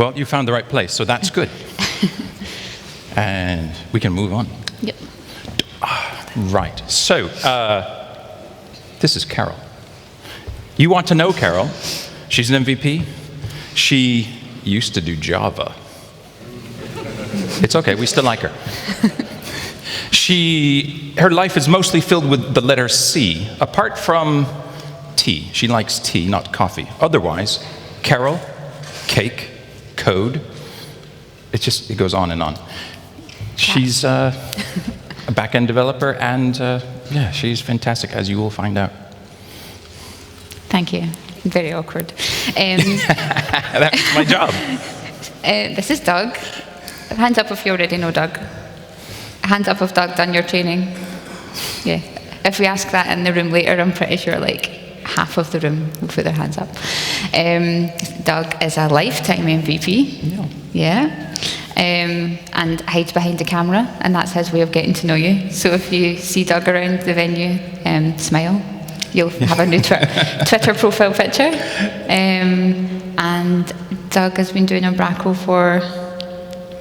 Well, you found the right place, so that's good. And we can move on. Yep. Right. So, this is Carole. You want to know Carole. She's an MVP. She used to do Java. It's okay, we still like her. Her life is mostly filled with the letter C, apart from tea. She likes tea, not coffee. Otherwise, Carole, cake, code, it goes on and on. She's a back-end developer, and yeah, she's fantastic, as you will find out. Thank you. Very awkward. That's my job. This is Doug. Hands up if you already know Doug. Hands up if Doug done your training. Yeah. If we ask that in the room later, I'm pretty sure like half of the room will put their hands up. Doug is a lifetime MVP. Yeah. And hides behind the camera, and that's his way of getting to know you. So if you see Doug around the venue, smile. You'll have a new Twitter profile picture. And Doug has been doing Umbraco for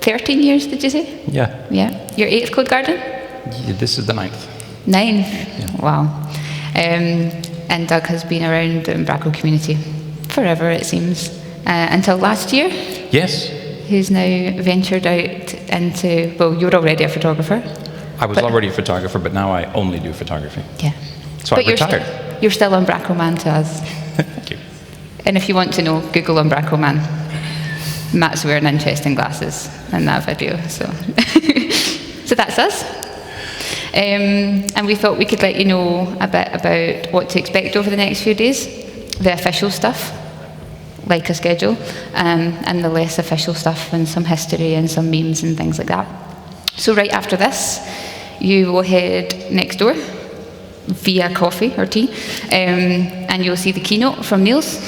13 years, did you say? Yeah. Yeah. Your 8th Codegarden? Yeah, this is the 9th. 9th? Yeah. Wow. And Doug has been around the Umbraco community forever, it seems, until last year. Yes. He's now ventured out into, well, you're already a photographer. I was already a photographer, but now I only do photography. Yeah. So but I retired. You're still Umbraco man to us. Thank you. And if you want to know, Google Umbraco man. Matt's wearing interesting glasses in that video, so. So that's us. And we thought we could let you know a bit about what to expect over the next few days. The official stuff, like a schedule, and the less official stuff, and some history and some memes and things like that. So right after this, you will head next door via coffee or tea, and you'll see the keynote from Niels.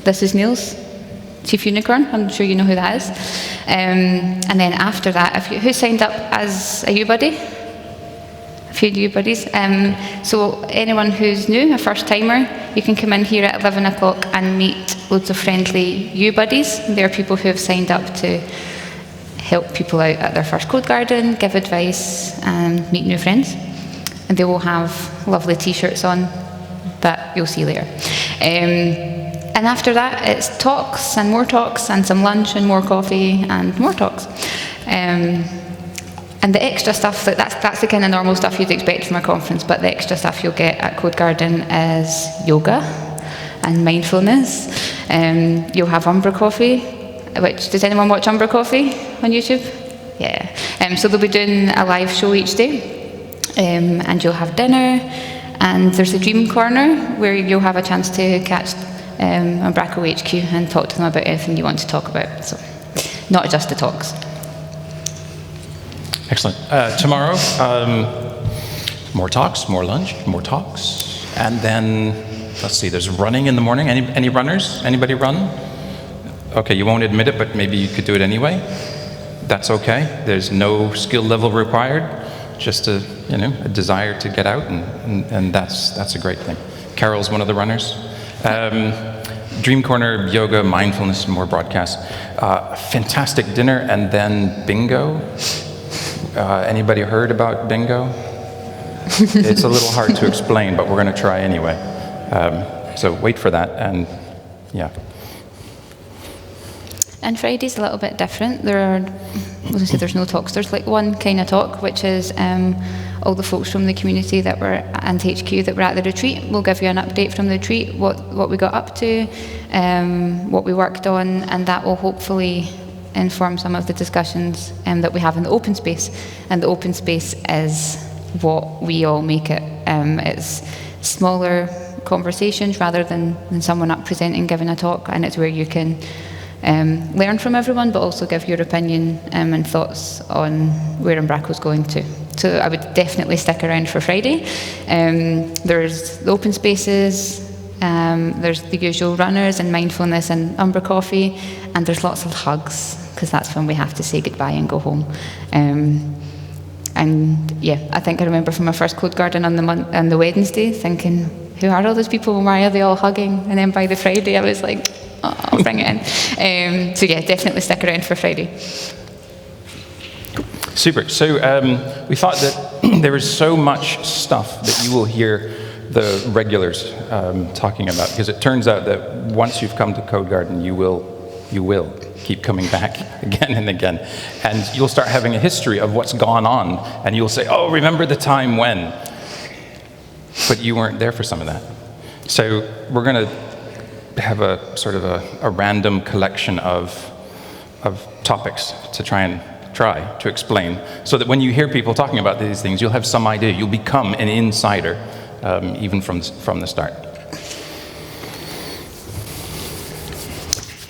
This is Niels, Chief Unicorn. I'm sure you know who that is. And then after that, who signed up as a U-Buddy? A few U-Buddies. So anyone who's new, a first-timer, you can come in here at 11 o'clock and meet loads of friendly U-Buddies. They're people who have signed up to help people out at their first Codegarden, give advice, and meet new friends. And they will have lovely t-shirts on that you'll see later. And after that, it's talks and some lunch and more coffee and more talks. And the extra stuff, that's the kind of normal stuff you'd expect from a conference, but the extra stuff you'll get at Codegarden is yoga and mindfulness. You'll have Umbra Coffee, which, does anyone watch Umbra Coffee on YouTube? Yeah. So they'll be doing a live show each day. And you'll have dinner, and there's a dream corner where you'll have a chance to catch Umbraco HQ and talk to them about anything you want to talk about. So, not just the talks. Excellent. Tomorrow, more talks, more lunch, more talks, and then let's see. There's running in the morning. Any runners? Anybody run? Okay, you won't admit it, but maybe you could do it anyway. That's okay. There's no skill level required. Just a desire to get out, and that's a great thing. Carole's one of the runners. Dream Corner, yoga, mindfulness, more broadcasts. Fantastic dinner, and then bingo. Anybody heard about bingo? It's a little hard to explain, but we're going to try anyway. So wait for that, and yeah. And Friday's a little bit different. There's no talks. There's like one kind of talk, which is all the folks from the community that were and HQ that were at the retreat. We'll give you an update from the retreat, what we got up to, what we worked on, and that will hopefully inform some of the discussions that we have in the open space. And the open space is what we all make it. It's smaller conversations rather than someone up presenting, giving a talk, and it's where you can learn from everyone, but also give your opinion and thoughts on where Umbraco's going to. So I would definitely stick around for Friday. There's the open spaces, there's the usual runners and mindfulness and Umbra Coffee, and there's lots of hugs, because that's when we have to say goodbye and go home. And yeah, I think I remember from my first Codegarden on the Wednesday thinking, who are all those people and why are they all hugging? And then by the Friday I was like, I'll bring it in. So yeah, definitely stick around for Friday. Super. So we thought that there is so much stuff that you will hear the regulars talking about, because it turns out that once you've come to Codegarden, you will keep coming back again and again, and you'll start having a history of what's gone on, and you'll say, oh, remember the time when, but you weren't there for some of that. So we're going to have a sort of a random collection of topics to try to explain, so that when you hear people talking about these things, you'll have some idea. You'll become an insider, even from the start.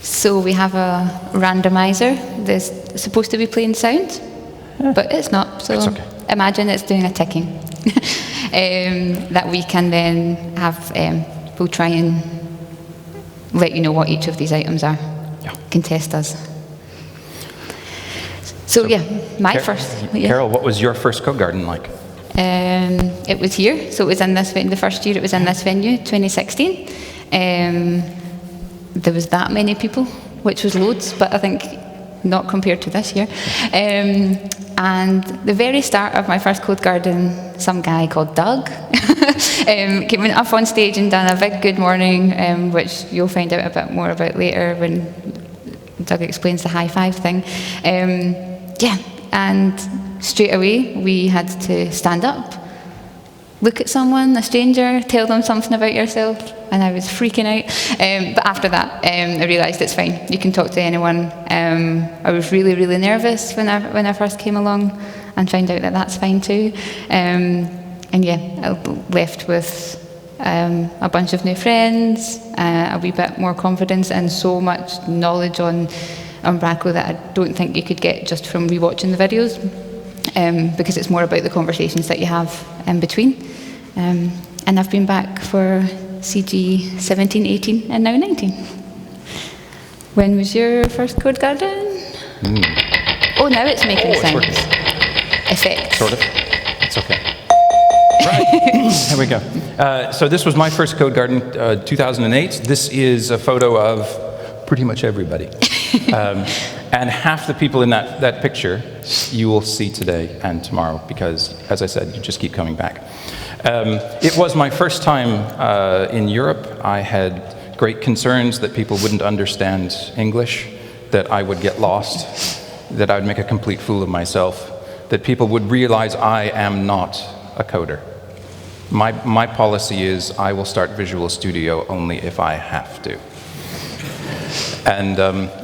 So we have a randomizer that's supposed to be playing sound, but it's not. So it's okay. Imagine it's doing a ticking that we can then have. We'll try and let you know what each of these items are. Yeah. Contest us. So yeah, first. Yeah. Carole, what was your first Codegarden like? It was here, so it was in this venue. The first year it was in this venue, 2016. There was that many people, which was loads, but I think not compared to this year. And the very start of my first Codegarden, some guy called Doug came up on stage and done a big good morning, which you'll find out a bit more about later when Doug explains the high five thing. Yeah, and straight away we had to stand up, look at someone, a stranger, tell them something about yourself, and I was freaking out. But after that, I realised it's fine. You can talk to anyone. I was really, really nervous when I first came along, and found out that that's fine too. And yeah, I left with a bunch of new friends, a wee bit more confidence, and so much knowledge on Umbraco that I don't think you could get just from rewatching the videos, because it's more about the conversations that you have in between. And I've been back for CG 17, 18, and now 19. When was your first Codegarden? Oh, now it's making sounds. Effects. Sort of. It's okay. Right, here we go. So this was my first Codegarden, 2008. This is a photo of pretty much everybody. And half the people in that picture you will see today and tomorrow, because, as I said, you just keep coming back. It was my first time in Europe. I had great concerns that people wouldn't understand English, that I would get lost, that I would make a complete fool of myself, that people would realize I am not a coder. My policy is I will start Visual Studio only if I have to. And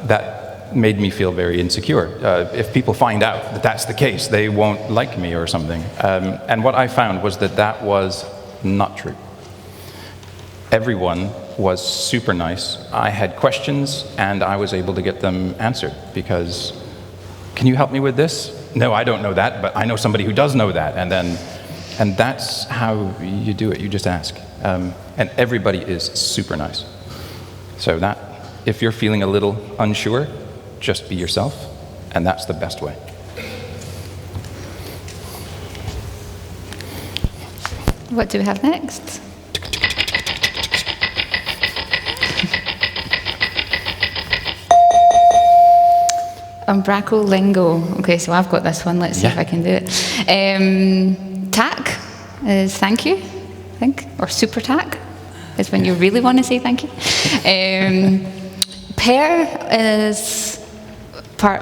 that made me feel very insecure. If people find out that that's the case, they won't like me or something. And what I found was that that was not true. Everyone was super nice. I had questions, and I was able to get them answered, because, can you help me with this? No, I don't know that, but I know somebody who does know that. And that's how you do it. You just ask. And everybody is super nice. So that, if you're feeling a little unsure, just be yourself, and that's the best way. What do we have next? Umbraco lingo. Okay, so I've got this one. Let's see if I can do it. Tack is thank you, I think, or super tack is when you really want to say thank you. Pair is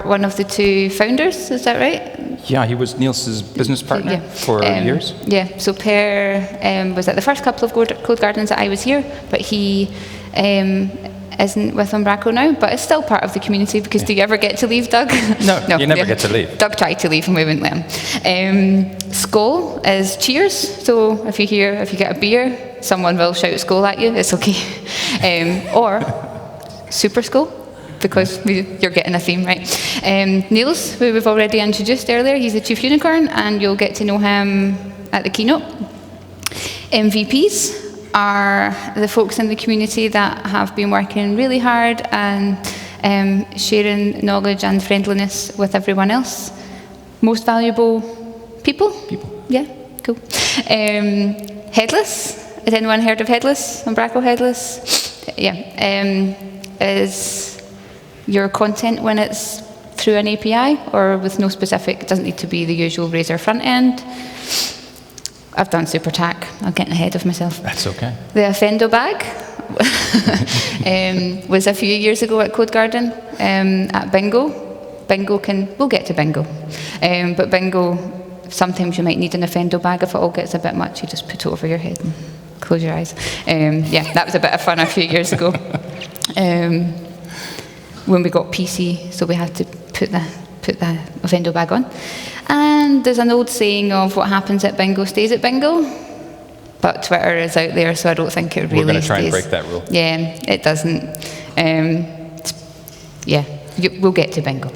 one of the two founders, is that right? Yeah, he was Niels' business partner for years. Yeah, so Per was at the first couple of Codegardens that I was here, but he isn't with Umbraco now, but it's still part of the community, because do you ever get to leave, Doug? No, you never get to leave. Doug tried to leave and we wouldn't let him. Skål is cheers, so if you get a beer, someone will shout skål at you, it's okay. Or super skål, because you're getting a theme, right? Niels, who we've already introduced earlier, he's the Chief Unicorn, and you'll get to know him at the keynote. MVPs are the folks in the community that have been working really hard and sharing knowledge and friendliness with everyone else. Most valuable people? People. Yeah, cool. Headless. Has anyone heard of Headless? Umbraco Headless? Yeah. is your content when it's through an API or with no specific. It doesn't need to be the usual Razor front end. I've done super tack. I'm getting ahead of myself. That's okay. The Offendo bag was a few years ago at Codegarden at Bingo. We'll get to Bingo. But Bingo, sometimes you might need an Offendo bag. If it all gets a bit much, you just put it over your head and close your eyes. Yeah, that was a bit of fun a few years ago. When we got PC, so we had to put the Offendo bag on. And there's an old saying of what happens at Bingo stays at Bingo. But Twitter is out there, so I don't think it really stays. We're going to try and break that rule. Yeah, it doesn't. Yeah, we'll get to Bingo.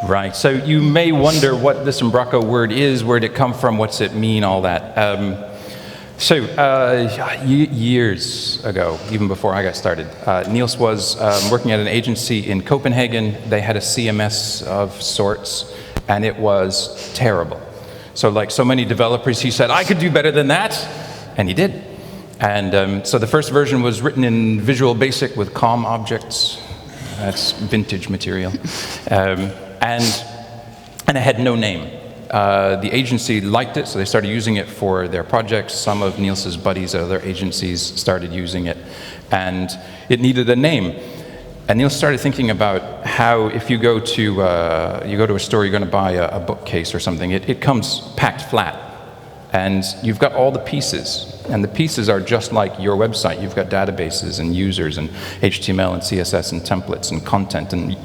Right, so you may wonder what this Umbraco word is, where did it come from, what's it mean, all that. Years ago, even before I got started, Niels was working at an agency in Copenhagen. They had a CMS of sorts, and it was terrible. So like so many developers, he said, I could do better than that, and he did. And so the first version was written in Visual Basic with COM objects. That's vintage material. And it had no name. The agency liked it, so they started using it for their projects. Some of Niels's buddies at other agencies started using it, and it needed a name. And Niels started thinking about how, if you go to a store, you're going to buy a bookcase or something. It comes packed flat, and you've got all the pieces, and the pieces are just like your website. You've got databases and users and HTML and CSS and templates and content, and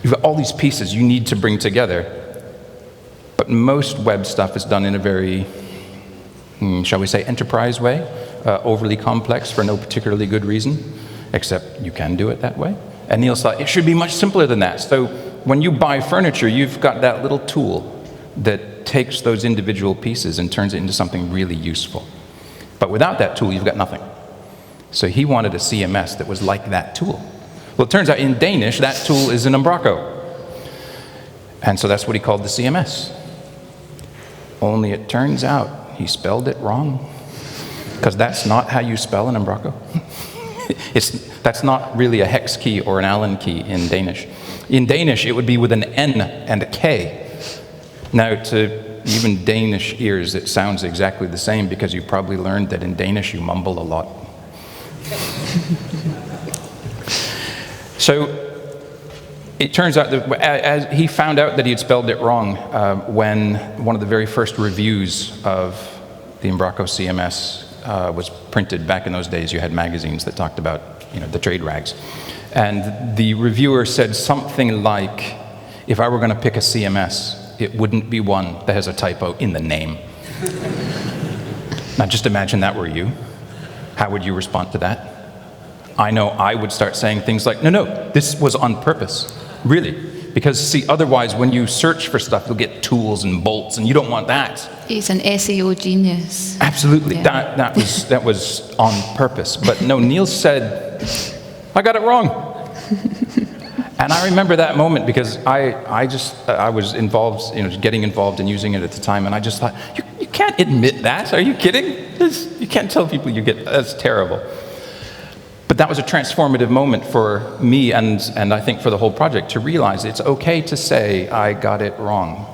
you've got all these pieces you need to bring together. But most web stuff is done in a very, shall we say, enterprise way, overly complex for no particularly good reason, except you can do it that way. And Niels thought it should be much simpler than that. So when you buy furniture, you've got that little tool that takes those individual pieces and turns it into something really useful. But without that tool, you've got nothing. So he wanted a CMS that was like that tool. Well, it turns out in Danish, that tool is an Umbraco. And so that's what he called the CMS. Only it turns out he spelled it wrong, because that's not how you spell an Umbraco. That's not really a hex key or an Allen key in Danish. In Danish, it would be with an N and a K. Now, to even Danish ears, it sounds exactly the same, because you probably learned that in Danish you mumble a lot. So it turns out that as he found out that he had spelled it wrong when one of the very first reviews of the Umbraco CMS was printed. Back in those days, you had magazines that talked about, the trade rags. And the reviewer said something like, if I were going to pick a CMS, it wouldn't be one that has a typo in the name. Now just imagine that were you. How would you respond to that? I know I would start saying things like, no, this was on purpose. Really, because see, otherwise when you search for stuff, you'll get tools and bolts, and you don't want that. He's an SEO genius. Absolutely, yeah. that was on purpose. But no, Niels said, I got it wrong. And I remember that moment, because I was involved, getting involved in using it at the time, and I just thought, you can't admit that. Are you kidding? You can't tell people that's terrible. But that was a transformative moment for me and I think for the whole project, to realize it's okay to say, I got it wrong.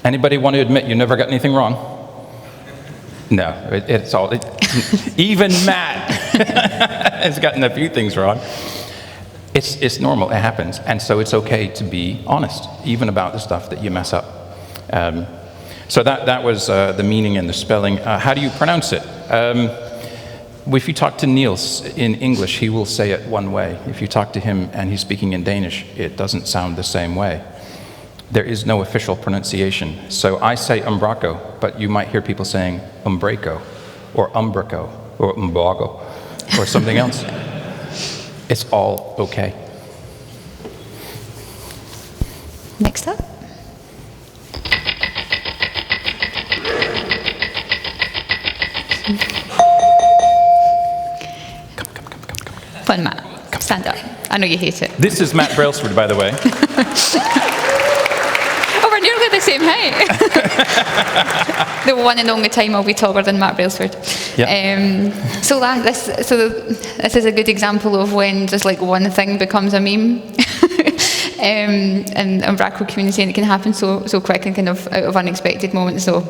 Anybody want to admit you never got anything wrong? No, even Matt has gotten a few things wrong. It's normal, it happens. And so it's okay to be honest, even about the stuff that you mess up. So that was the meaning and the spelling. How do you pronounce it? If you talk to Niels in English, he will say it one way. If you talk to him and he's speaking in Danish, it doesn't sound the same way. There is no official pronunciation. So I say Umbraco, but you might hear people saying Umbraco, or Umbraco, or Umbraco, or something else. It's all okay. Next up. Fun, Matt. Stand up. I know you hate it. This is Matt Brailsford, by the way. Oh, we're nearly the the same height. The one and only time I'll be taller than Matt Brailsford. Yeah. So this is a good example of when just like one thing becomes a meme. In Umbraco community, and it can happen so quick and kind of out of unexpected moments. So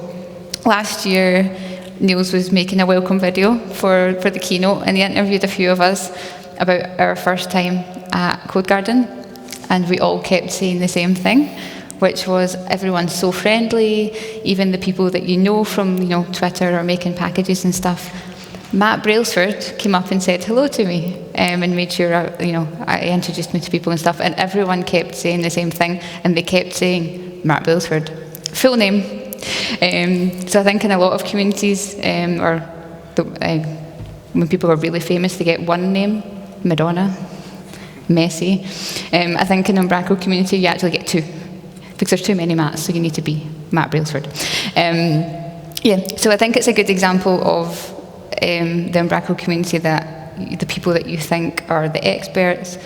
last year, Niels was making a welcome video for the keynote, and he interviewed a few of us about our first time at Codegarden, and we all kept saying the same thing, which was everyone's so friendly, even the people that you know from Twitter or making packages and stuff. Matt Brailsford came up and said hello to me, and made sure I introduced me to people and stuff, and everyone kept saying the same thing, and they kept saying Matt Brailsford, full name. So I think in a lot of communities, when people are really famous, they get one name, Madonna, Messi. I think in Umbraco community you actually get two, because there's too many Matts, so you need to be Matt Brailsford. So I think it's a good example of the Umbraco community, that the people that you think are the experts,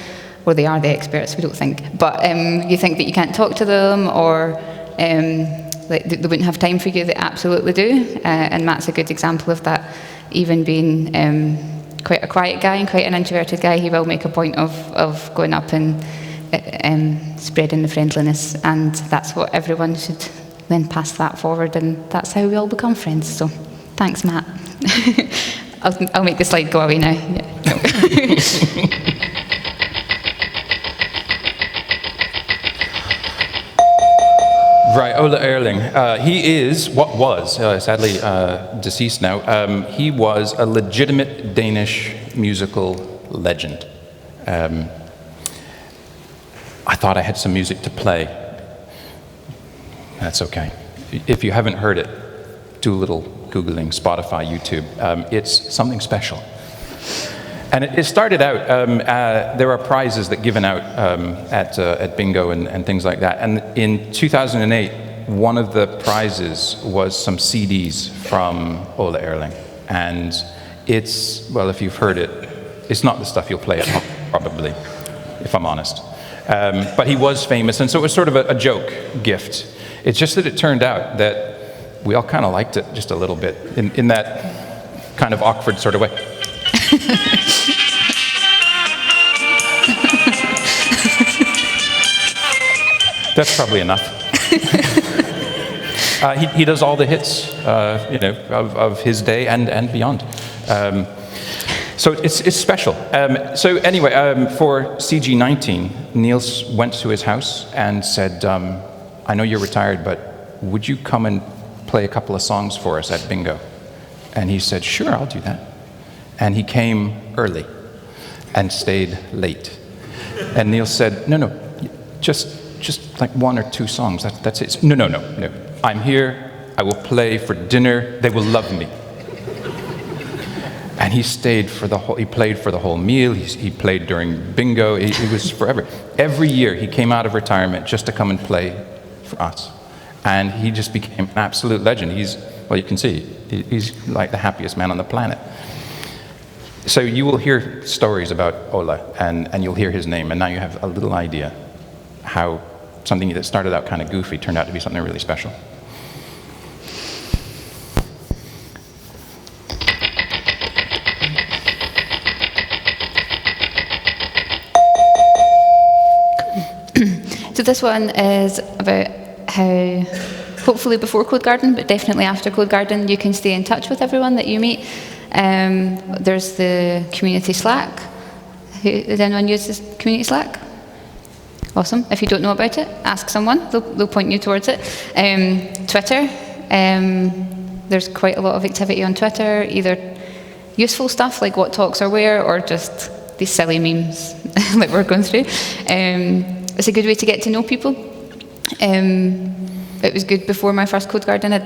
or they are the experts, we don't think, but you think that you can't talk to them, or they wouldn't have time for you, they absolutely do. And Matt's a good example of that. Even being quite a quiet guy and quite an introverted guy, he will make a point of going up and spreading the friendliness, and that's what everyone should then pass that forward, and that's how we all become friends. So thanks, Matt. I'll make the slide go away now. Yeah. Right, Ola Erling. He is, what was, sadly deceased now, he was a legitimate Danish musical legend. I thought I had some music to play. That's okay. If you haven't heard it, do a little Googling, Spotify, YouTube. It's something special. And it started out, there are prizes that are given out at bingo and things like that. And in 2008, one of the prizes was some CDs from Ola Erling. And it's, well, if you've heard it, it's not the stuff you'll play at home, probably, if I'm honest. But he was famous, and so it was sort of a joke gift. It's just that it turned out that we all kind of liked it just a little bit, in that kind of awkward sort of way. That's probably enough. He does all the hits, of his day and beyond. So it's special. So anyway, for CG19, Niels went to his house and said, I know you're retired, but would you come and play a couple of songs for us at bingo? And he said, sure, I'll do that. And he came early and stayed late. And Niels said, no, just like one or two songs, that's it. No. I'm here, I will play for dinner, they will love me. And he stayed he played for the whole meal, he played during bingo, he was forever. Every year he came out of retirement just to come and play for us. And he just became an absolute legend. Well, you can see, he's like the happiest man on the planet. So you will hear stories about Ola, and you'll hear his name, and now you have a little idea how something that started out kind of goofy turned out to be something really special. So this one is about how, hopefully before Codegarden, but definitely after Codegarden, you can stay in touch with everyone that you meet. There's the community Slack. Does anyone use this community Slack? Awesome. If you don't know about it, ask someone. They'll point you towards it. Twitter. There's quite a lot of activity on Twitter, either useful stuff like what talks are where, or just these silly memes that we're going through. It's a good way to get to know people. It was good before my first Codegarden,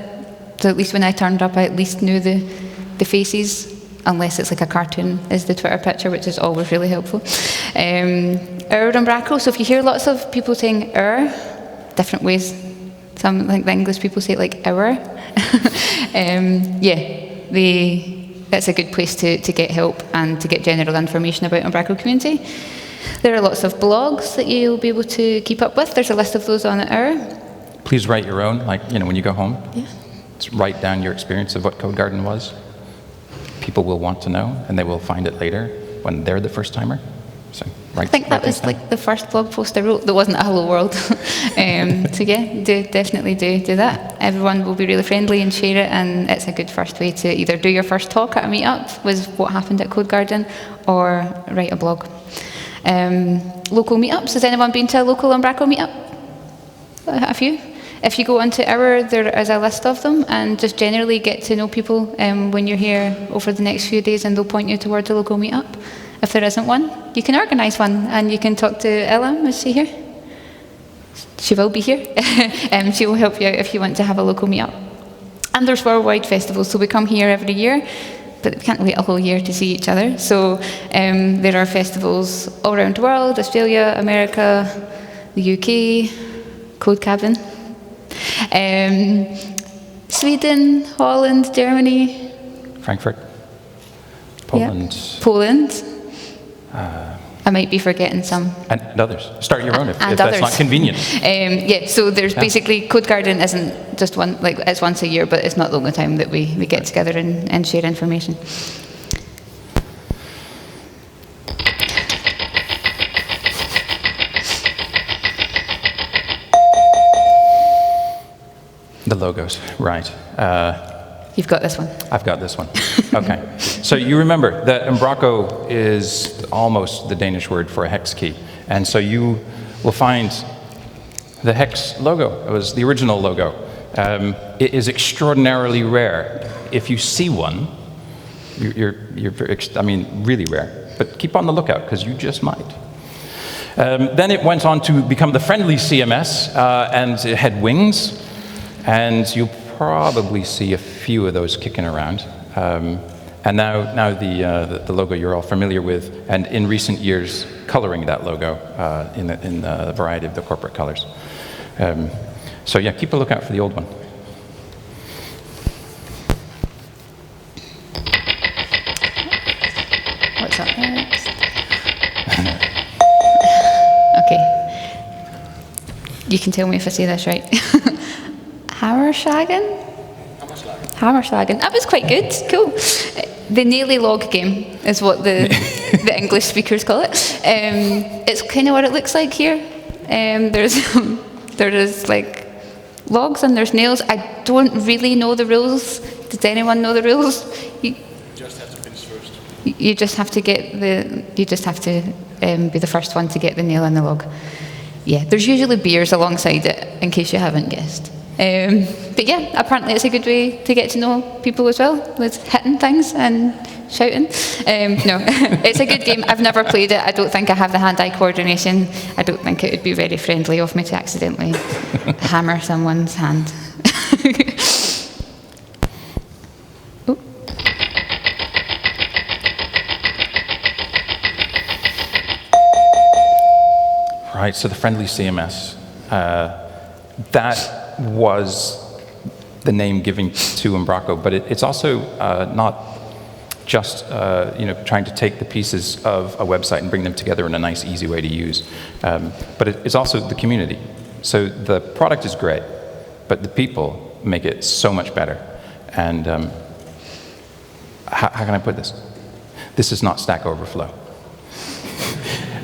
so at least when I turned up, I at least knew the faces, unless it's like a cartoon is the Twitter picture, which is always really helpful. Our Umbraco, so if you hear lots of people saying our, different ways, some like the English people say it like our, that's a good place to get help and to get general information about Umbraco community. There are lots of blogs that you'll be able to keep up with. There's a list of those on our. Please write your own, like, when you go home. Yeah. Just write down your experience of what Codegarden was. People will want to know, and they will find it later when they're the first timer. So I think that was like the first blog post I wrote that wasn't a hello world. So yeah, definitely do that. Everyone will be really friendly and share it, and it's a good first way to either do your first talk at a meetup, was what happened at Codegarden, or write a blog. Local meetups, has anyone been to a local Umbraco meetup? A few? If you go onto our, there is a list of them, and just generally get to know people when you're here over the next few days, and they'll point you towards a local meetup. If there isn't one, you can organise one, and you can talk to Ella. Is she here? She will be here. She will help you out if you want to have a local meetup. And there's worldwide festivals, so we come here every year, but we can't wait a whole year to see each other. So there are festivals all around the world: Australia, America, the UK, Codegarden, Sweden, Holland, Germany, Frankfurt, Poland. Yeah. Poland. I might be forgetting some. And others. Start your own if others. that's not convenient. Yeah, so there's basically, Codegarden isn't just one, like it's once a year, but it's not the only time that we get together and share information. The logos, right. You've got this one. I've got this one. Okay. So you remember that Umbraco is almost the Danish word for a hex key. And so you will find the hex logo. It was the original logo. It is extraordinarily rare. If you see one, I mean, really rare. But keep on the lookout, because you just might. Then it went on to become the friendly CMS, and it had wings. And you'll probably see a few of those kicking around. And now the logo you're all familiar with, and in recent years, coloring that logo in a variety of the corporate colors. So yeah, keep a lookout for the old one. What's up next? Okay. You can tell me if I say this right. Hammerslagen? Hammerslagen. That was quite good. Cool. The Nearly Log game is what the English speakers call it. It's kind of what it looks like here. There's like logs and there's nails. I don't really know the rules. Does anyone know the rules? You just have to finish first. You just have to get be the first one to get the nail in the log. Yeah, there's usually beers alongside it, in case you haven't guessed. But yeah, apparently it's a good way to get to know people as well, with hitting things and shouting. No, it's a good game. I've never played it. I don't think I have the hand-eye coordination. I don't think it would be very friendly of me to accidentally hammer someone's hand. Oh. Right, so the friendly CMS. That was the name given to Umbraco, but it's also not just trying to take the pieces of a website and bring them together in a nice, easy way to use. But it's also the community. So the product is great, but the people make it so much better. And how can I put this? This is not Stack Overflow.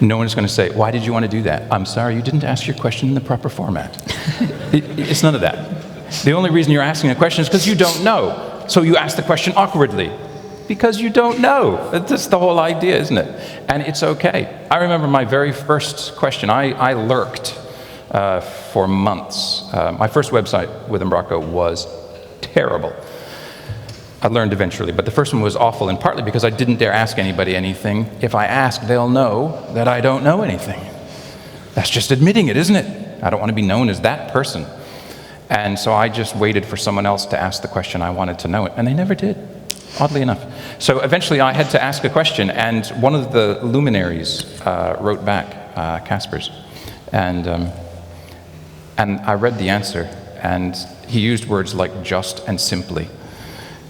No one's going to say, why did you want to do that? I'm sorry, you didn't ask your question in the proper format. It's none of that. The only reason you're asking a question is because you don't know. So you ask the question awkwardly, because you don't know. That's the whole idea, isn't it? And it's okay. I remember my very first question. I lurked for months. My first website with Umbraco was terrible. I learned eventually, but the first one was awful, and partly because I didn't dare ask anybody anything. If I ask, they'll know that I don't know anything. That's just admitting it, isn't it? I don't want to be known as that person. And so I just waited for someone else to ask the question I wanted to know it, and they never did, oddly enough. So eventually I had to ask a question, and one of the luminaries wrote back, Casper's, and I read the answer, and he used words like just and simply.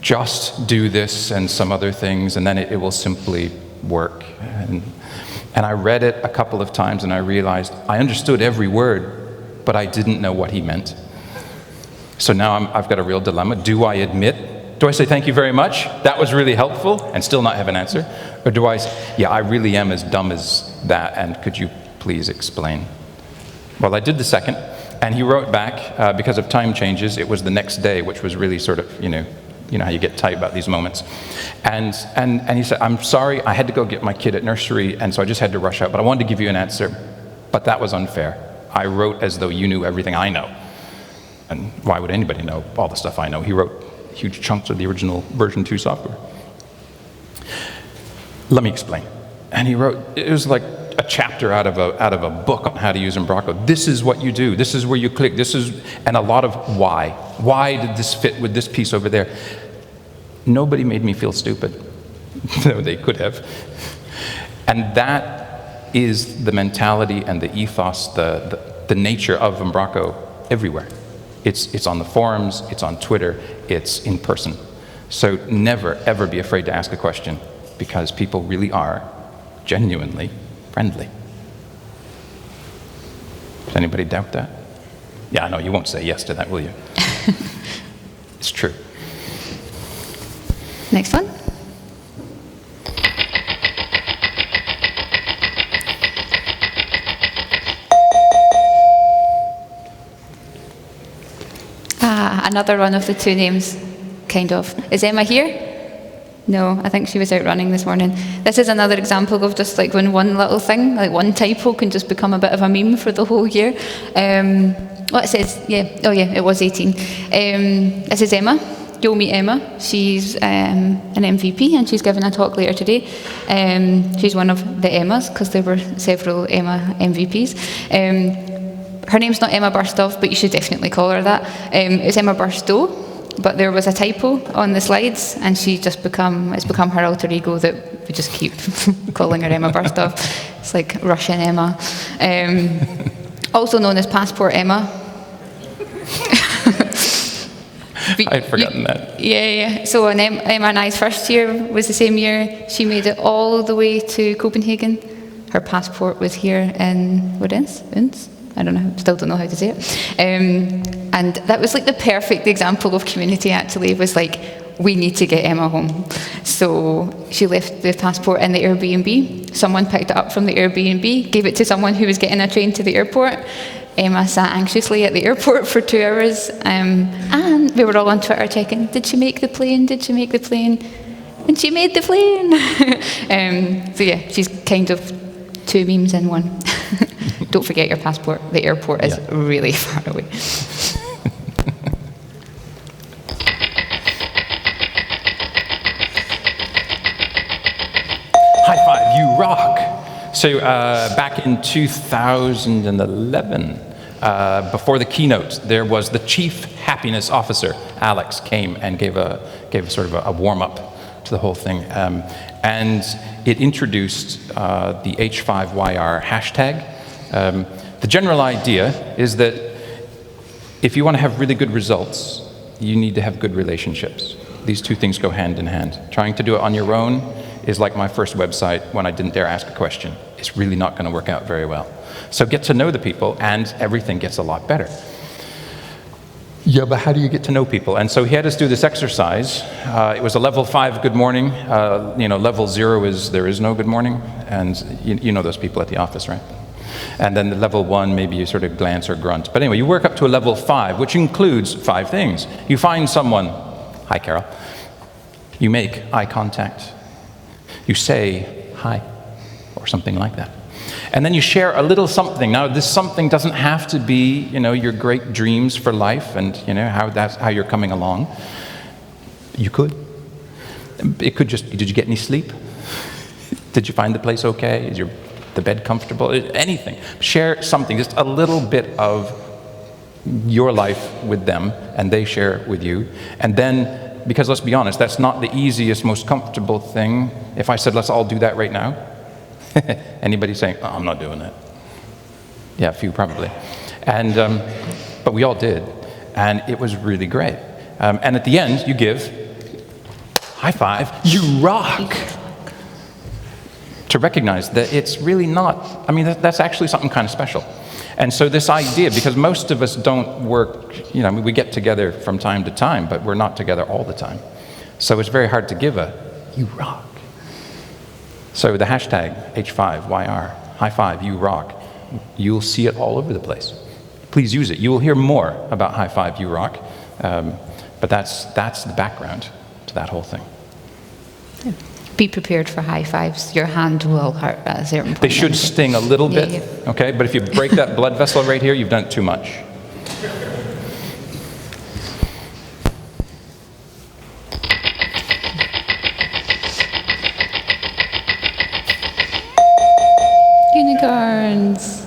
Just do this and some other things, and then it will simply work. And I read it a couple of times, and I realized I understood every word, but I didn't know what he meant. So now I've got a real dilemma. Do I admit? Do I say thank you very much? That was really helpful, and still not have an answer? Or do I say, yeah, I really am as dumb as that, and could you please explain? Well, I did the second, and he wrote back, because of time changes, it was the next day, which was really sort of, you know how you get tight about these moments. And he said, I'm sorry, I had to go get my kid at nursery, and so I just had to rush out, but I wanted to give you an answer, but that was unfair. I wrote as though you knew everything I know. And why would anybody know all the stuff I know? He wrote huge chunks of the original version 2 software. Let me explain. And he wrote, it was like a chapter out of a book on how to use Umbraco. This is what you do. This is where you click. And a lot of why. Why did this fit with this piece over there? Nobody made me feel stupid. No, they could have. And that is the mentality and the ethos, the nature of Umbraco everywhere. It's on the forums, it's on Twitter, it's in person. So never, ever be afraid to ask a question, because people really are genuinely friendly. Does anybody doubt that? Yeah, I know, you won't say yes to that, will you? It's true. Next one. Another one of the 2 names, kind of. Is Emma here? No, I think she was out running this morning. This is another example of just like when one little thing, like one typo, can just become a bit of a meme for the whole year. It says, it was 18. This is Emma. You'll meet Emma. She's an MVP, and she's giving a talk later today. She's one of the Emmas, because there were several Emma MVPs. Her name's not Emma Burstov, but you should definitely call her that. It's Emma Burstow, but there was a typo on the slides, and it's become her alter ego that we just keep calling her Emma Burstov. It's like Russian Emma. Also known as Passport Emma. I'd forgotten that. Yeah. So Emma and I's first year was the same year. She made it all the way to Copenhagen. Her passport was here in Uns? I don't know, still don't know how to say it. And that was like the perfect example of community, actually. It was like, we need to get Emma home. So she left the passport in the Airbnb. Someone picked it up from the Airbnb, gave it to someone who was getting a train to the airport. Emma sat anxiously at the airport for 2 hours. And we were all on Twitter checking, did she make the plane? Did she make the plane? And she made the plane. So yeah, she's kind of 2 memes in one. Don't forget your passport. The airport is really far away. High five, you rock. So back in 2011, before the keynote, there was the Chief Happiness Officer, Alex, came and gave sort of a warm-up to the whole thing. And it introduced the H5YR hashtag. The general idea is that if you want to have really good results, you need to have good relationships. These 2 things go hand in hand. Trying to do it on your own is like my first website when I didn't dare ask a question. It's really not going to work out very well. So get to know the people, and everything gets a lot better. Yeah, but how do you get to know people? And so he had us do this exercise. It was a level 5 good morning. Level 0 is there is no good morning. And you know those people at the office, right? And then the level 1, maybe you sort of glance or grunt. But anyway, you work up to a level 5, which includes 5 things. You find someone, hi Carole. You make eye contact. You say hi, or something like that. And then you share a little something. Now, this something doesn't have to be, your great dreams for life and, how you're coming along. You could. It could just, did you get any sleep? Did you find the place okay? Is the bed comfortable? Anything. Share something, just a little bit of your life with them, and they share with you. And then, because let's be honest, that's not the easiest, most comfortable thing. If I said, let's all do that right now, anybody saying, oh, I'm not doing that? Yeah, a few probably. And, but we all did, and it was really great. And at the end, you give, high five, you rock! To recognize that it's really not, that's actually something kind of special. And so this idea, because most of us don't work, you know, we get together from time to time, but we're not together all the time. So it's very hard to give a, you rock. So the hashtag H5YR, high five, you rock, you'll see it all over the place. Please use it. You will hear more about high five, you rock, but that's the background to that whole thing. Be prepared for high fives. Your hand will hurt at a certain point. They should sting a little bit, Yeah. okay? But if you break that blood vessel right here, you've done it too much. Unicorns.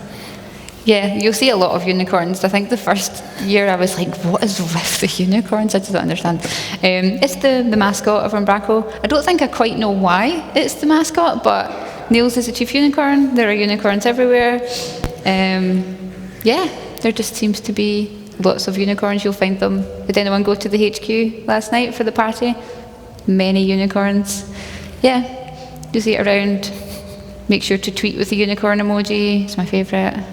Yeah, you'll see a lot of unicorns. I think the first year I was like, what is with the unicorns? I just don't understand. It's the mascot of Umbraco. I don't think I quite know why it's the mascot, but Niels is the chief unicorn. There are unicorns everywhere. Yeah, there just seems to be lots of unicorns. You'll find them. Did anyone go to the HQ last night for the party? Many unicorns. Yeah, you see it around. Make sure to tweet with the unicorn emoji. It's my favourite.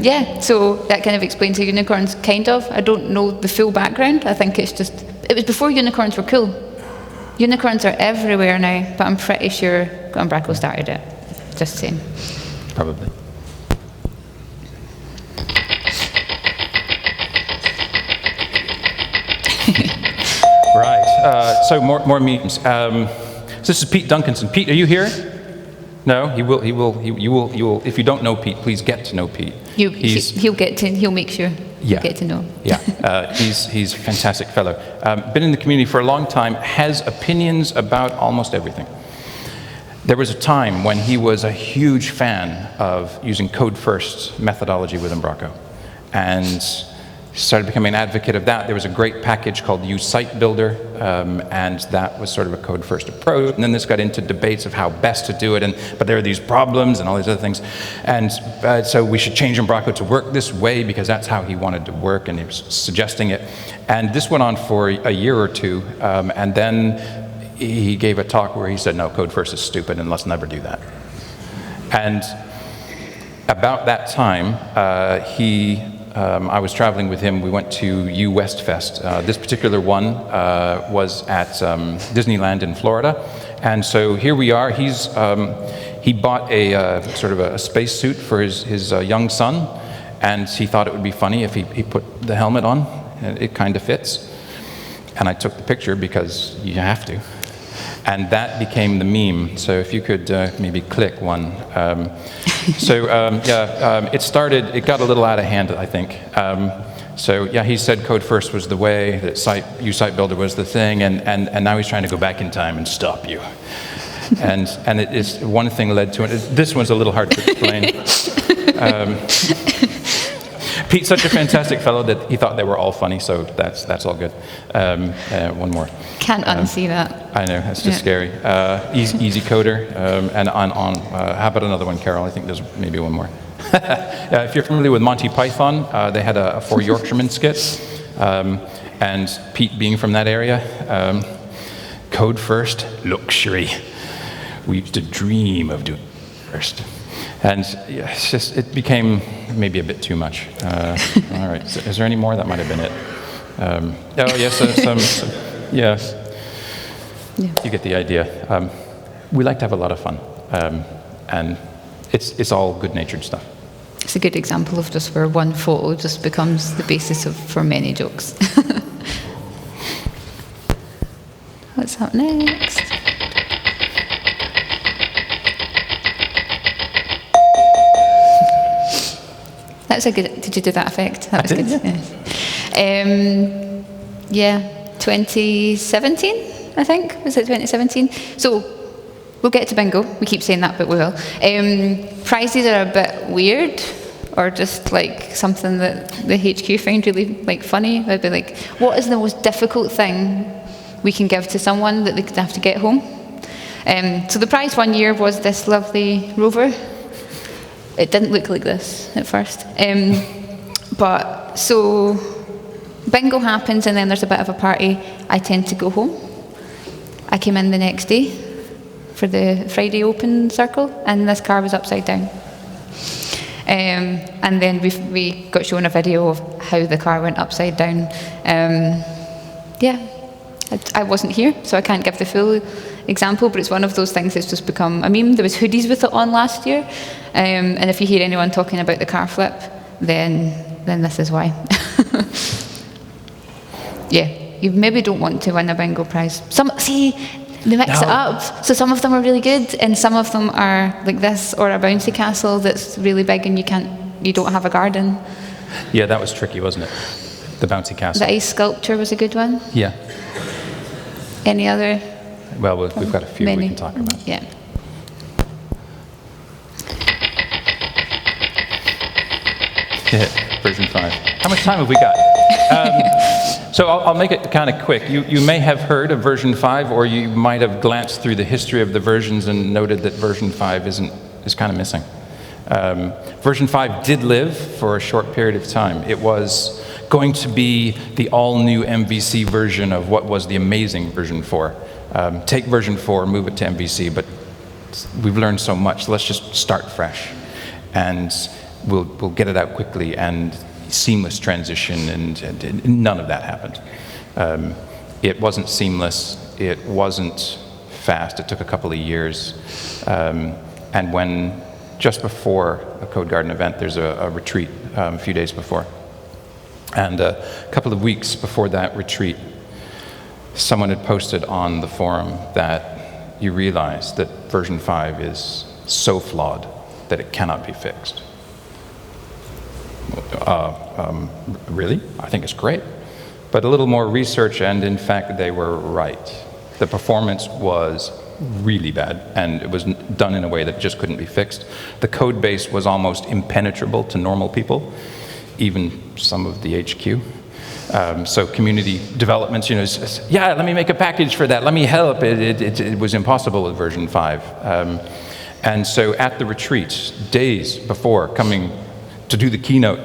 Yeah, so that kind of explains the unicorns, kind of. I don't know the full background. I think it's just, it was before unicorns were cool. Unicorns are everywhere now, but I'm pretty sure Umbraco started it. Just saying. Probably. Right, so more memes. So this is Pete Duncanson. Pete, are you here? No, you will. If you don't know Pete, please get to know Pete. He'll make sure you get to know. Yeah, he's a fantastic fellow. Been in the community for a long time, has opinions about almost everything. There was a time when he was a huge fan of using code first methodology with Umbraco, and started becoming an advocate of that. There was a great package called Use Site Builder, and that was sort of a code first approach. And then this got into debates of how best to do it, but there are these problems and all these other things. And so we should change Umbraco to work this way because that's how he wanted to work, and he was suggesting it. And this went on for a year or two, and then he gave a talk where he said, no, code first is stupid and let's never do that. And about that time, I was traveling with him. We went to U West Fest. This particular one was at Disneyland in Florida. And so here we are. He bought a sort of a space suit for his young son, and he thought it would be funny if he put the helmet on. And it kind of fits. And I took the picture because you have to. And that became the meme. So if you could maybe click one. It got a little out of hand, I think. So yeah, he said code first was the way, that Use Site Builder was the thing, and now he's trying to go back in time and stop you. And it is, one thing led to it. This one's a little hard to explain. Pete's such a fantastic fellow that he thought they were all funny, so that's all good. One more. Can't unsee that. I know, that's just scary. Easy Coder, and on how about another one, Carole? I think there's maybe one more. If you're familiar with Monty Python, they had a Four Yorkshiremen skit, and Pete being from that area, code first, luxury. We used to dream of doing first. And yeah, it became maybe a bit too much. All right, so is there any more? That might have been it. Yes, you get the idea. We like to have a lot of fun, and it's all good-natured stuff. It's a good example of just where one photo just becomes the basis for many jokes. What's up next? That was a good. Did you do that effect? That was good. Yeah. 2017, I think. Was it 2017? So we'll get to bingo. We keep saying that, but we will. Prizes are a bit weird, or just like something that the HQ find really funny. They'd be like, "What is the most difficult thing we can give to someone that they could have to get home?" So the prize one year was this lovely rover. It didn't look like this at first. But so bingo happens, and then there's a bit of a party. I tend to go home. I came in the next day for the Friday open circle, and this car was upside down. And then we got shown a video of how the car went upside down. I wasn't here, so I can't give the full example, but it's one of those things that's just become a meme. There was hoodies with it on last year, and if you hear anyone talking about the car flip, then this is why. Yeah, you maybe don't want to win a bingo prize. They mix it up, so some of them are really good, and some of them are like this, or a bouncy castle that's really big, and you don't have a garden. Yeah, that was tricky, wasn't it? The bouncy castle. The ice sculpture was a good one. Yeah. Any other? Well, we've got a few we can talk about. Yeah. Version 5. How much time have we got? So I'll make it kind of quick. You may have heard of version 5, or you might have glanced through the history of the versions and noted that version 5 is kind of missing. Version 5 did live for a short period of time. It was going to be the all-new MVC version of what was the amazing version 4. Take version 4, move it to MVC, but we've learned so much. Let's just start fresh, and we'll get it out quickly, and seamless transition, and none of that happened. It wasn't seamless. It wasn't fast. It took a couple of years, and when just before a Codegarden event, there's a retreat a few days before. And a couple of weeks before that retreat, someone had posted on the forum that you realize that version 5 is so flawed that it cannot be fixed. Really? I think it's great. But a little more research, and in fact, they were right. The performance was really bad, and it was done in a way that just couldn't be fixed. The code base was almost impenetrable to normal people, even some of the HQ. So community developments, yeah, let me make a package for that, let me help. It was impossible with version 5. And so at the retreat, days before coming to do the keynote,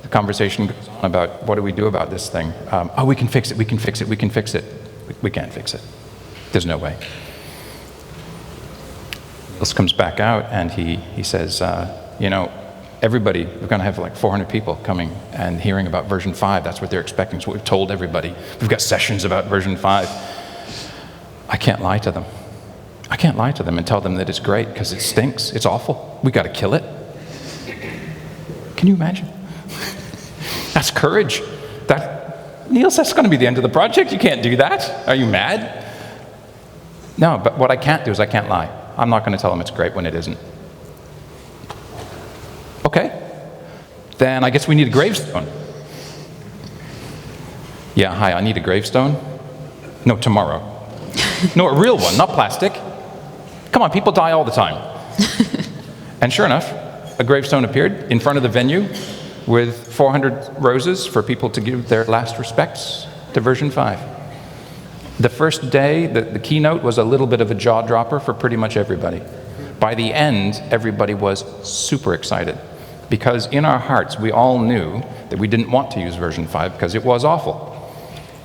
the conversation goes on about what do we do about this thing? Oh, we can fix it, we can fix it, we can fix it. We can't fix it. There's no way. Niels comes back out and he says, everybody, we're going to have like 400 people coming and hearing about version 5. That's what they're expecting. It's what we've told everybody. We've got sessions about version 5. I can't lie to them. I can't lie to them and tell them that it's great, because it stinks. It's awful. We got to kill it. Can you imagine? That's courage. Niels, that's going to be the end of the project. You can't do that. Are you mad? No, but what I can't do is I can't lie. I'm not going to tell them it's great when it isn't. Okay, then I guess we need a gravestone. Yeah, hi, I need a gravestone. No, tomorrow. No, a real one, not plastic. Come on, people die all the time. And sure enough, a gravestone appeared in front of the venue with 400 roses for people to give their last respects to version 5. The first day, the keynote was a little bit of a jaw dropper for pretty much everybody. By the end, everybody was super excited, because in our hearts, we all knew that we didn't want to use version 5 because it was awful.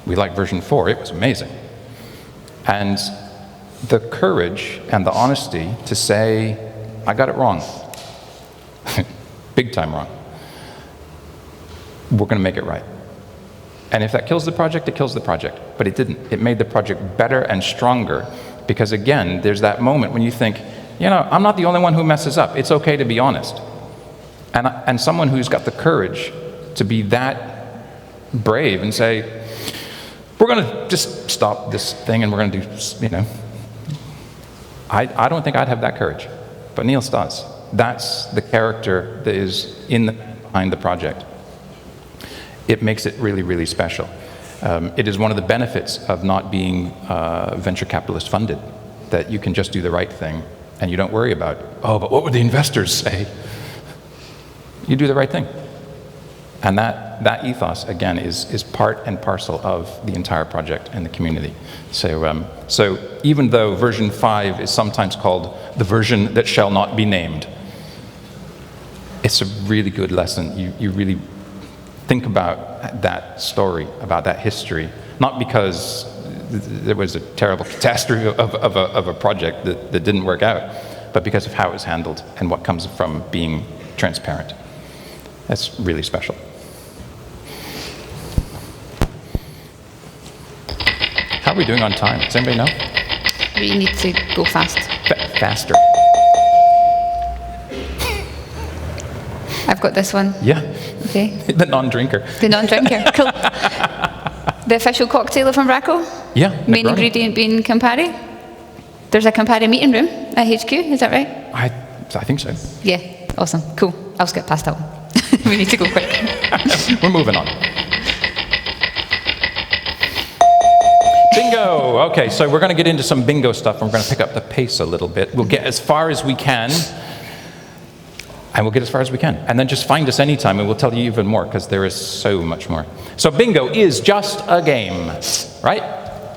We liked version 4, it was amazing. And the courage and the honesty to say, I got it wrong. Big time wrong. We're going to make it right. And if that kills the project, it kills the project. But it didn't. It made the project better and stronger, because again, there's that moment when you think, I'm not the only one who messes up. It's okay to be honest. And someone who's got the courage to be that brave and say, we're going to just stop this thing and we're going to do, I don't think I'd have that courage, but Niels does. That's the character that is behind the project. It makes it really, really special. It is one of the benefits of not being venture capitalist funded, that you can just do the right thing and you don't worry about, but what would the investors say? You do the right thing. And that ethos, again, is part and parcel of the entire project and the community. So even though version 5 is sometimes called the version that shall not be named, it's a really good lesson. You really think about that story, about that history, not because there was a terrible catastrophe of a project that didn't work out, but because of how it was handled and what comes from being transparent. That's really special. How are we doing on time? Does anybody know? We need to go fast. Faster. I've got this one. Yeah. Okay. The non-drinker. The non-drinker. Cool. The official cocktail of Umbraco? Yeah. Main Negroni. ingredient being Campari? There's a Campari meeting room at HQ, is that right? I think so. Yeah. Awesome. Cool. I'll skip past that one. We need to go quick. We're moving on. Bingo! Okay, so we're going to get into some bingo stuff, and we're going to pick up the pace a little bit. We'll get as far as we can, and we'll get as far as we can. And then just find us anytime, and we'll tell you even more, because there is so much more. So bingo is just a game, right?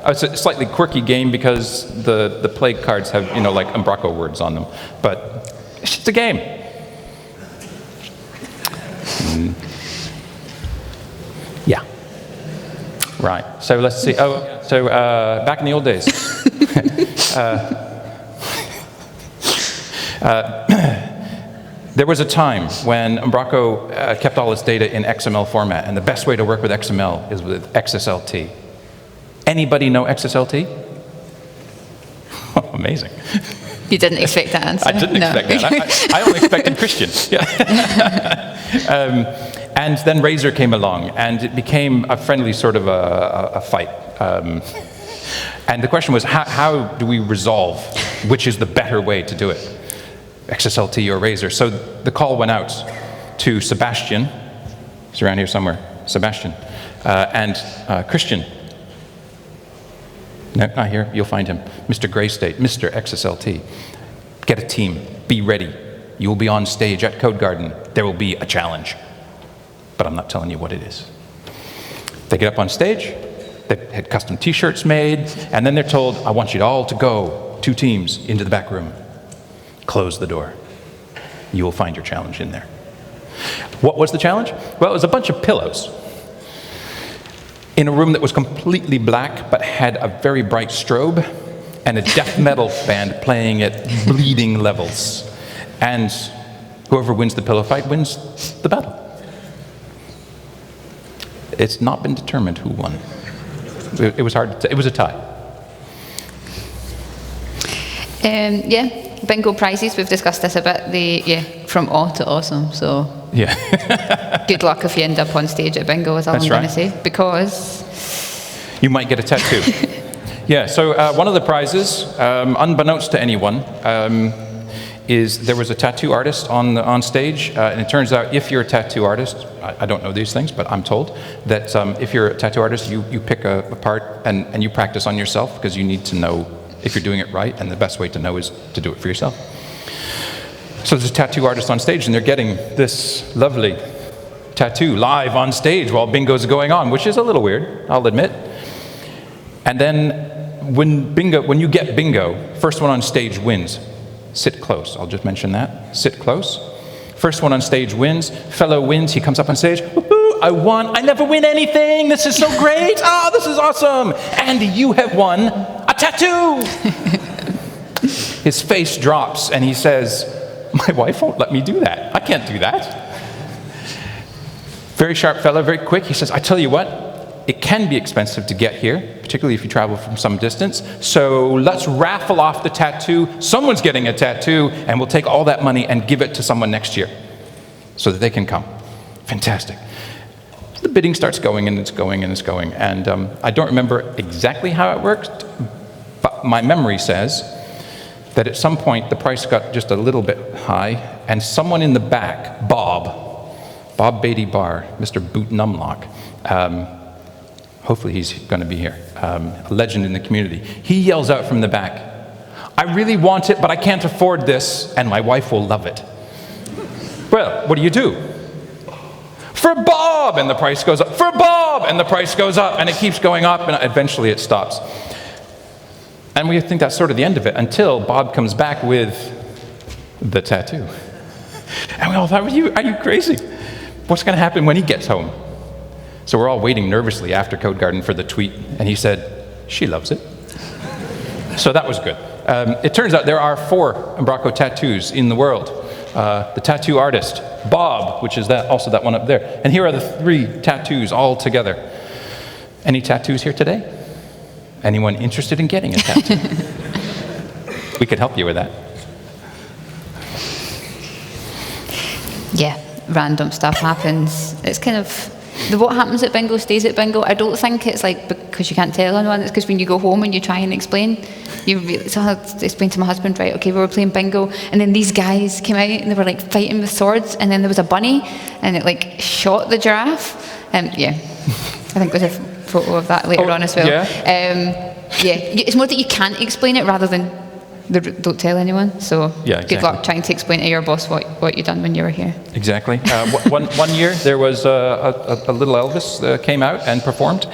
It's a slightly quirky game because the play cards have, like Umbraco words on them. But it's just a game. Yeah. Right. So let's see. So back in the old days. There was a time when Umbraco kept all its data in XML format, and the best way to work with XML is with XSLT. Anybody know XSLT? Oh, amazing. You didn't expect that answer? I didn't expect that. I only expected Christian. Yeah. And then Razor came along, and it became a friendly sort of a fight. And the question was, how do we resolve which is the better way to do it? XSLT or Razor. So the call went out to Sebastian. He's around here somewhere. Sebastian. And Christian. No, not here. You'll find him. Mr. Graystate, Mr. XSLT. Get a team. Be ready. You will be on stage at Codegarden. There will be a challenge. But I'm not telling you what it is. They get up on stage. They had custom T-shirts made. And then they're told, I want you all to go, 2 teams, into the back room. Close the door. You will find your challenge in there. What was the challenge? Well, it was a bunch of pillows in a room that was completely black but had a very bright strobe and a death metal band playing at bleeding levels. And whoever wins the pillow fight wins the battle. It's not been determined who won. It was hard to it was a tie. Yeah, bingo prizes, we've discussed this a bit. From awe to awesome, so yeah. Good luck if you end up on stage at bingo, is all That's I'm going right. to say, because You might get a tattoo. Yeah, so one of the prizes, unbeknownst to anyone, is there was a tattoo artist on stage, and it turns out if you're a tattoo artist, I don't know these things, but I'm told that if you're a tattoo artist, you pick a part and you practice on yourself, because you need to know if you're doing it right, and the best way to know is to do it for yourself. So there's a tattoo artist on stage, and they're getting this lovely tattoo live on stage while bingo's going on, which is a little weird, I'll admit. And then when you get bingo, first one on stage wins. Sit close, I'll just mention that. Sit close. First one on stage wins. Fellow wins, he comes up on stage. Woo-hoo, I won. I never win anything. This is so great. Oh, this is awesome. And you have won a tattoo. His face drops and he says, my wife won't let me do that. I can't do that. Very sharp fellow, very quick. He says, I tell you what, it can be expensive to get here, particularly if you travel from some distance. So let's raffle off the tattoo. Someone's getting a tattoo, and we'll take all that money and give it to someone next year so that they can come. Fantastic. The bidding starts going, and it's going, and it's going. And I don't remember exactly how it worked, but my memory says that at some point the price got just a little bit high, and someone in the back, Bob Beatty Barr, Mr. Boot Numlock, hopefully he's going to be here, a legend in the community. He yells out from the back, I really want it, but I can't afford this, and my wife will love it. Well, what do? For Bob! And the price goes up. For Bob! And the price goes up, and it keeps going up, and eventually it stops. And we think that's sort of the end of it, until Bob comes back with the tattoo. And we all thought, are you crazy? What's going to happen when he gets home? So we're all waiting nervously after Codegarden for the tweet, and he said, she loves it. So that was good. It turns out there are 4 Umbraco tattoos in the world. the tattoo artist, Bob, which is also that one up there. And here are the 3 tattoos all together. Any tattoos here today? Anyone interested in getting a tattoo? We could help you with that. Yeah, random stuff happens. It's kind of, what happens at bingo stays at bingo. I don't think it's like because you can't tell anyone. It's because when you go home and you try and explain, so I had to explain to my husband, right, okay, we were playing bingo, and then these guys came out and they were like fighting with swords, and then there was a bunny, and it like shot the giraffe. Yeah, I think there's a photo of that later on as well. Yeah. Yeah, it's more that you can't explain it rather than don't tell anyone. So yeah, exactly. Good luck trying to explain to your boss what you done when you were here. Exactly. One year there was a little Elvis came out and performed.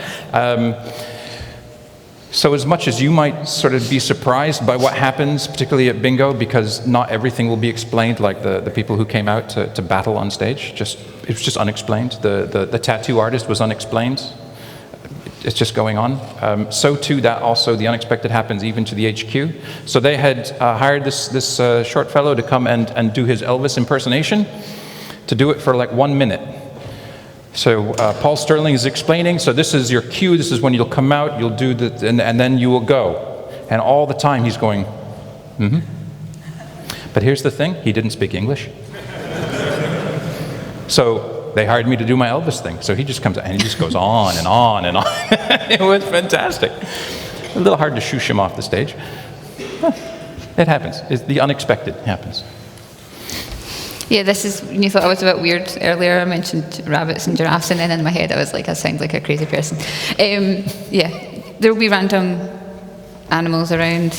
So as much as you might sort of be surprised by what happens, particularly at bingo, because not everything will be explained, like the people who came out to battle on stage, it was just unexplained. The tattoo artist was unexplained. It's just going on. So too, that also the unexpected happens even to the HQ. So they had hired this short fellow to come and do his Elvis impersonation, to do it for like 1 minute. So Paul Sterling is explaining, so this is your cue, this is when you'll come out, you'll do and then you will go. And all the time he's going, mm-hmm. But here's the thing, he didn't speak English. So they hired me to do my Elvis thing. So he just comes out and he just goes on and on and on. It was fantastic. A little hard to shoosh him off the stage. It happens. The unexpected happens. Yeah, you thought I was a bit weird earlier. I mentioned rabbits and giraffes, and then in my head I was like, I sound like a crazy person. Yeah, there will be random animals around.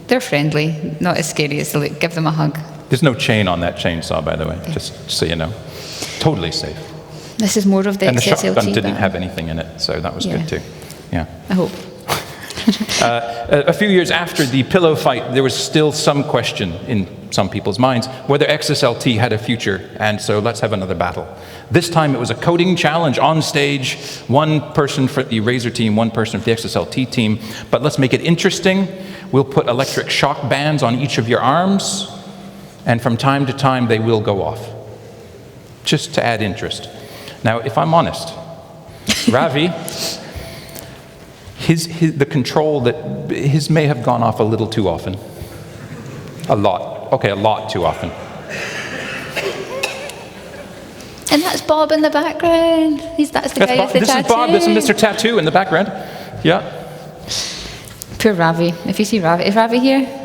They're friendly, not as scary as to give them a hug. There's no chain on that chainsaw, by the way, just so you know. Totally safe. This is more of the And the XSLT shotgun didn't band. have anything in it, so that was good too. Yeah. I hope. A few years after the pillow fight, there was still some question in some people's minds whether XSLT had a future, and so let's have another battle. This time it was a coding challenge on stage, 1 person for the Razor team, 1 person for the XSLT team, but let's make it interesting. We'll put electric shock bands on each of your arms, and from time to time they will go off, just to add interest. Now, if I'm honest, Ravi, the control his may have gone off a little too often. A lot. Okay, a lot too often. And that's Bob in the background. That's the guy with the tattoo. This is Bob. This is Mr. Tattoo in the background. Yeah. Poor Ravi. If you see Ravi, is Ravi here?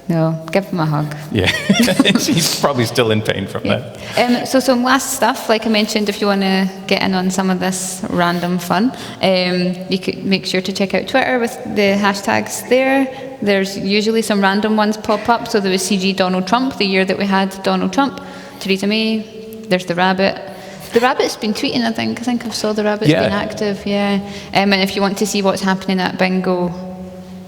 No, give him a hug. Yeah, he's probably still in pain from that. So some last stuff, like I mentioned, if you want to get in on some of this random fun, you could make sure to check out Twitter with the hashtags there. There's usually some random ones pop up. So there was CG Donald Trump, the year that we had Donald Trump, Theresa May, there's the rabbit. The rabbit's been tweeting, I think I saw the rabbit's been active, yeah. And if you want to see what's happening at bingo,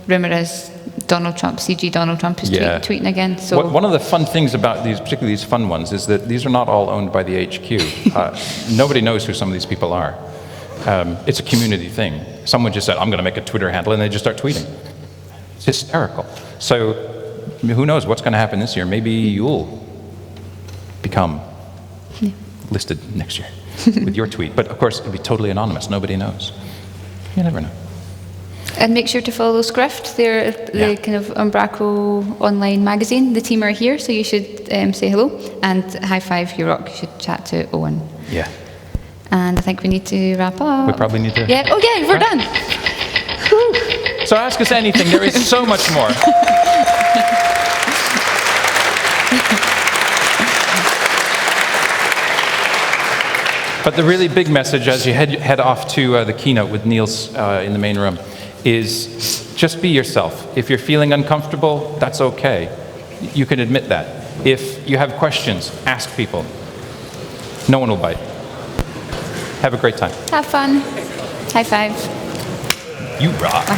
rumour is Donald Trump, CG Donald Trump is tweeting again. So one of the fun things about these, particularly these fun ones, is that these are not all owned by the HQ. Nobody knows who some of these people are. It's a community thing. Someone just said, I'm going to make a Twitter handle, and they just start tweeting. It's hysterical. So who knows what's going to happen this year? Maybe you'll become listed next year with your tweet. But of course, it'll be totally anonymous. Nobody knows. You never know. And make sure to follow Scrift. They're the kind of Umbraco online magazine. The team are here, so you should say hello. And high five, you rock. You should chat to Owen. Yeah. And I think we need to wrap up. We probably need to. Yeah. Oh yeah, we're done. So ask us anything. There is so much more. But the really big message as you head off to the keynote with Niels in the main room is just be yourself. If you're feeling uncomfortable, that's okay. You can admit that. If you have questions, ask people. No one will bite. Have a great time. Have fun. High five. You rock.